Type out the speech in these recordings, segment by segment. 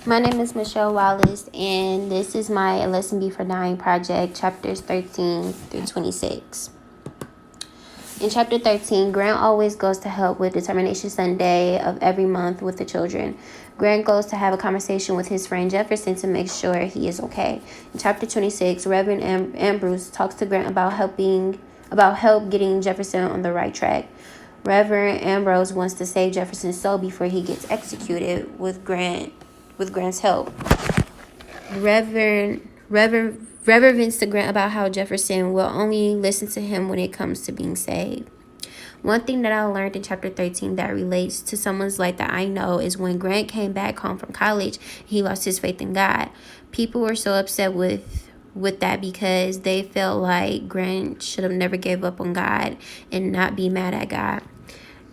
My name is Michelle Wallace, and this is my Lesson Before Dying project, chapters 13 through 26. In chapter 13, Grant always goes to help with Determination Sunday of every month with the children. Grant goes to have a conversation with his friend Jefferson to make sure he is okay. In chapter 26, Reverend Ambrose talks to Grant about help getting Jefferson on the right track. Reverend Ambrose wants to save Jefferson's soul before he gets executed with Grant's help. Reverend vents to Grant about how Jefferson will only listen to him when it comes to being saved. One thing that I learned in chapter 13 that relates to someone's life that I know is when Grant came back home from college, he lost his faith in God. People were so upset with that because they felt like Grant should have never gave up on God and not be mad at God.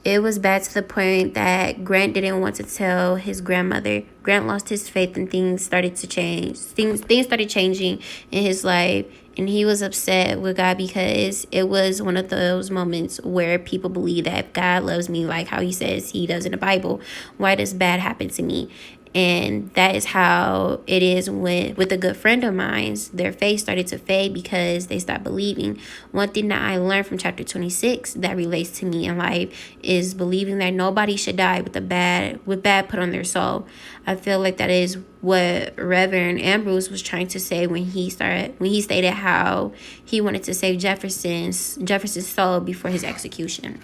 It was bad to the point that Grant didn't want to tell his grandmother. Grant lost his faith and things started to change. Things started changing in his life, and he was upset with God because it was one of those moments where people believe that if God loves me like how he says he does in the Bible, why does bad happen to me? And that is how it is with a good friend of mine. Their faith started to fade because they stopped believing. One thing that I learned from chapter 26 that relates to me in life is believing that nobody should die with bad put on their soul. I feel like that is what Reverend Ambrose was trying to say when he stated how he wanted to save Jefferson's soul before his execution.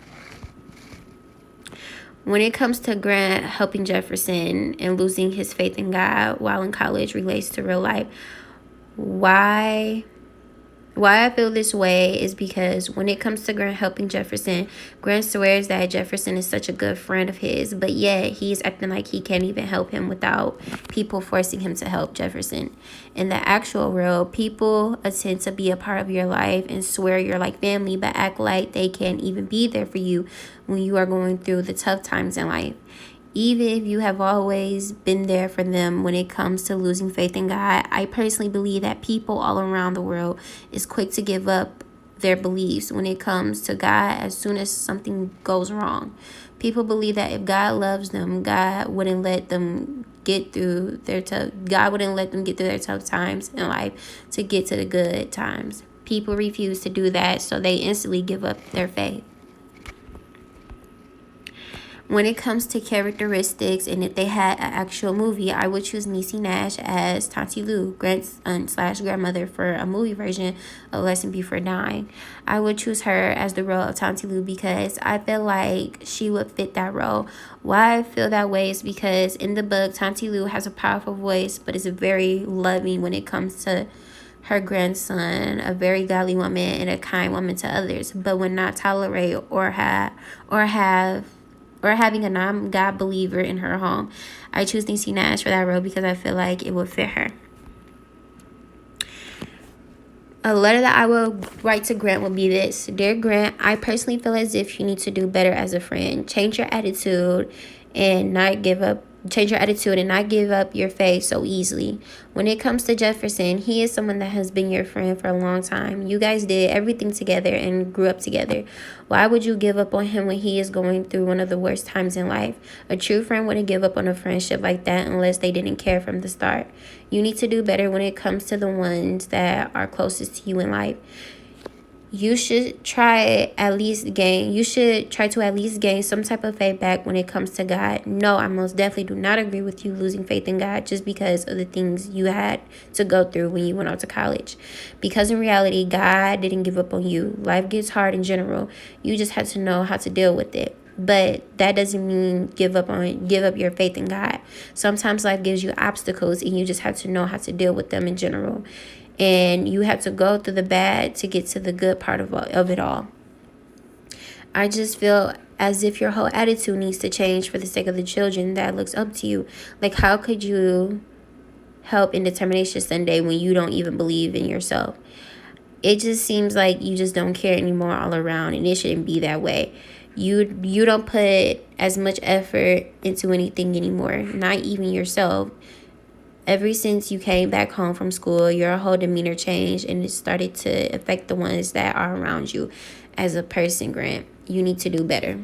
When it comes to Grant helping Jefferson and losing his faith in God while in college relates to real life, why I feel this way is because when it comes to Grant helping Jefferson, Grant swears that Jefferson is such a good friend of his, but yet he's acting like he can't even help him without people forcing him to help Jefferson. In the actual world, people attempt to be a part of your life and swear you're like family, but act like they can't even be there for you when you are going through the tough times in life. Even if you have always been there for them when it comes to losing faith in God, I personally believe that people all around the world is quick to give up their beliefs when it comes to God as soon as something goes wrong. People believe that if God loves them, God wouldn't let them get through their tough times in life to get to the good times. People refuse to do that, so they instantly give up their faith. When it comes to characteristics, and if they had an actual movie, I would choose Niecy Nash as Tanti Lou, Grant's aunt / grandmother, for a movie version of Lesson Before Dying. I would choose her as the role of Tanti Lou because I feel like she would fit that role. Why I feel that way is because in the book, Tanti Lou has a powerful voice, but is very loving when it comes to her grandson, a very godly woman and a kind woman to others, but would not tolerate or having a non-God believer in her home. I choose Niecy Nash for that role because I feel like it would fit her. A letter that I will write to Grant will be this. Dear Grant, I personally feel as if you need to do better as a friend. Change your attitude and not give up your faith so easily. When it comes to Jefferson, he is someone that has been your friend for a long time. You guys did everything together and grew up together. Why would you give up on him when he is going through one of the worst times in life? A true friend wouldn't give up on a friendship like that unless they didn't care from the start. You need to do better when it comes to the ones that are closest to you in life. You should try to at least gain some type of faith back when it comes to God. No, I most definitely do not agree with you losing faith in God just because of the things you had to go through when you went out to college. Because in reality, God didn't give up on you. Life gets hard in general. You just have to know how to deal with it. But that doesn't mean give up your faith in God. Sometimes life gives you obstacles and you just have to know how to deal with them in general. And you have to go through the bad to get to the good part of it all. I just feel as if your whole attitude needs to change for the sake of the children that looks up to you. Like, how could you help in Determination Sunday when you don't even believe in yourself? It just seems like you just don't care anymore all around, and it shouldn't be that way. You don't put as much effort into anything anymore, not even yourself. Ever since you came back home from school, your whole demeanor changed and it started to affect the ones that are around you as a person, Grant. You need to do better.